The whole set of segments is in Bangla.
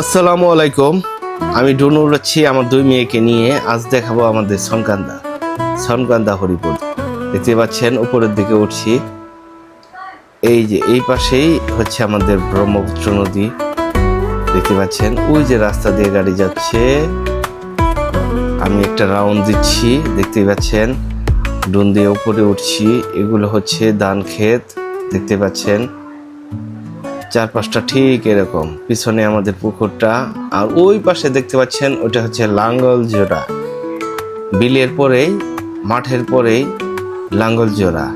আসসালামু আলাইকুম। আমি ডুনুর আছি আমার দুই মেয়েকে নিয়ে। আজ দেখাবো আমাদের সনকান্দা হরিপুর। দেখতে পাচ্ছেন উপরের দিকে উঠছি। এই যে এই পাশেই হচ্ছে আমাদের ব্রহ্মপুত্র নদী। দেখতে পাচ্ছেন ওই যে রাস্তা দিয়ে গাড়ি যাচ্ছে, আমি একটা রাউন্ড দিচ্ছি। দেখতে পাচ্ছেন ডুন দিয়ে উপরে উঠছি। এগুলো হচ্ছে ধান ক্ষেত। দেখতে পাচ্ছেন চারপাশটা ঠিক এরকম। পিছনে আমাদের পুকুরটা, আর ওই পাশে দেখতে পাচ্ছেন ওটা হচ্ছে লাঙ্গল জোড়া। বিলের পরেই, মাঠের পরেই লাঙ্গল জোড়া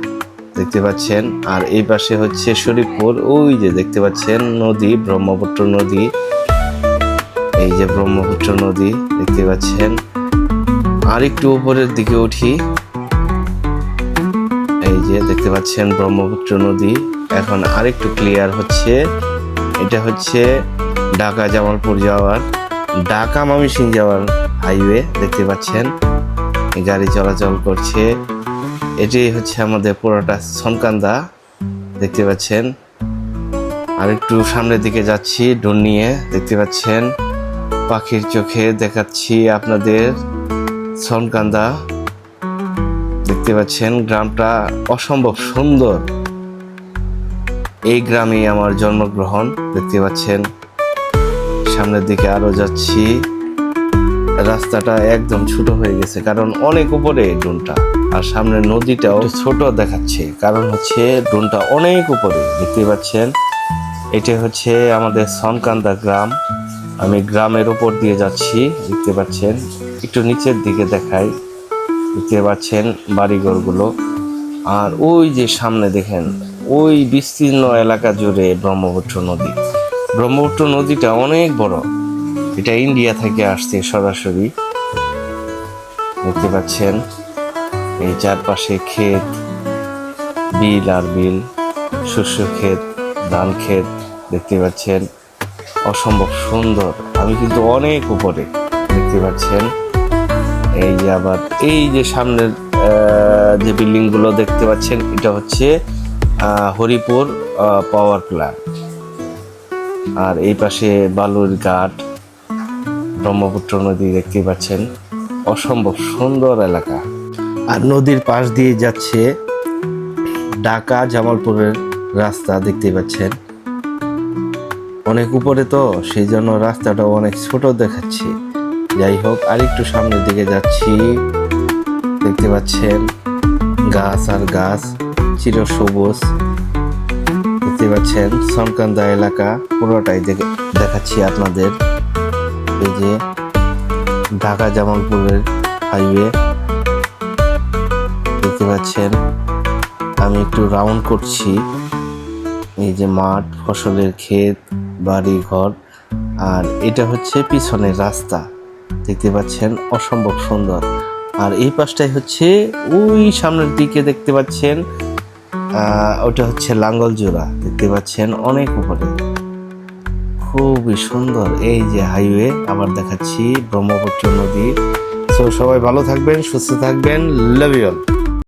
দেখতে পাচ্ছেন। আর এই পাশে হচ্ছে শরীফপুর। ওই যে দেখতে পাচ্ছেন নদী, ব্রহ্মপুত্র নদী। এই যে ব্রহ্মপুত্র নদী দেখতে পাচ্ছেন। আর একটু উপরের দিকে উঠি, এই যে দেখতে পাচ্ছেন ব্রহ্মপুত্র নদী। এখন আরেকটু ক্লিয়ার হচ্ছে। এটা হচ্ছে ঢাকা জামালপুর যাওয়ার, ঢাকা ময়মনসিংহ যাওয়ার হাইওয়ে। দেখতে পাচ্ছেন গাড়ি চলাচল করছে। এটি হচ্ছে আমাদের পুরোটা সনকান্দা। দেখতে পাচ্ছেন আরেকটু সামনের দিকে যাচ্ছি ড্রোন নিয়ে। দেখতে পাচ্ছেন পাখির চোখে দেখাচ্ছি আপনাদের সনকান্দা। দেখতে পাচ্ছেন গ্রামটা অসম্ভব সুন্দর। এই গ্রামে আমার জন্মগ্রহণ। দেখতে পাচ্ছেন সামনের দিকে আরো যাচ্ছি। রাস্তাটা একদম ছোট হয়ে গেছে কারণ অনেক উপরে ড্রোনটা, আর সামনের নদীটাও ছোট দেখাচ্ছে কারণ হচ্ছে ড্রোনটা অনেক উপরে। দেখতে পাচ্ছেন এটা হচ্ছে আমাদের সনকান্দা গ্রাম। আমি গ্রামের উপর দিয়ে যাচ্ছি। দেখতে পাচ্ছেন একটু নিচের দিকে দেখাই। দেখতে পাচ্ছেন বাড়িঘরগুলো। আর ওই যে সামনে দেখেন ওই বিস্তীর্ণ এলাকা জুড়ে ব্রহ্মপুত্র নদী। ব্রহ্মপুত্র নদীটা অনেক বড়। এটা ইন্ডিয়া থেকে আসছে সরাসরি। দেখতে পাচ্ছেন এই চারপাশে ক্ষেত, বিল আর বিল, শস্য ক্ষেত, ধান ক্ষেত। দেখতে পাচ্ছেন অসম্ভব সুন্দর। আমি কিন্তু অনেক উপরে। দেখতে পাচ্ছেন এই যে আবার এই যে সামনের যে বিল্ডিং গুলো দেখতে পাচ্ছেন এটা হচ্ছে হরিপুর পাওয়ার প্ল্যান্ট। আর এই পাশে বালুর ঘাট, ব্রহ্মপুত্র নদী দেখতে পাচ্ছেন। অসম্ভব সুন্দর এলাকা। আর নদীর পাশ দিয়ে যাচ্ছে ঢাকা জামালপুরের রাস্তা। দেখতে পাচ্ছেন অনেক উপরে তো, সেই জন্য রাস্তাটা অনেক ছোট দেখাচ্ছে। যাই হোক আরেকটু সামনের দিকে যাচ্ছি। দেখতে পাচ্ছেন গাছ আর গাছ, চিরসবুজ। দেখতে পাচ্ছেন সনকান্দা এলাকা পুরোটাই দেখাচ্ছি আপনাদের। এই যে ঢাকা জামালপুরের হাইওয়ে। দেখতে পাচ্ছেন আমি একটু রাউন্ড করছি। এই যে মাঠ, ফসলের ক্ষেত, বাড়ি ঘর, আর এটা হচ্ছে পিছনের রাস্তা। দেখতে পাচ্ছেন অসম্ভব সুন্দর। আর এই পাশটাই হচ্ছে ওই সামনের দিকে দেখতে পাচ্ছেন ওটা হচ্ছে লাঙ্গল জোড়া। দেখতে পাচ্ছেন অনেক উপরে, খুবই সুন্দর। এই যে হাইওয়ে আবার দেখাচ্ছি ব্রহ্মপুত্র নদী। সো সবাই ভালো থাকবেন, সুস্থ থাকবেন। Love you all.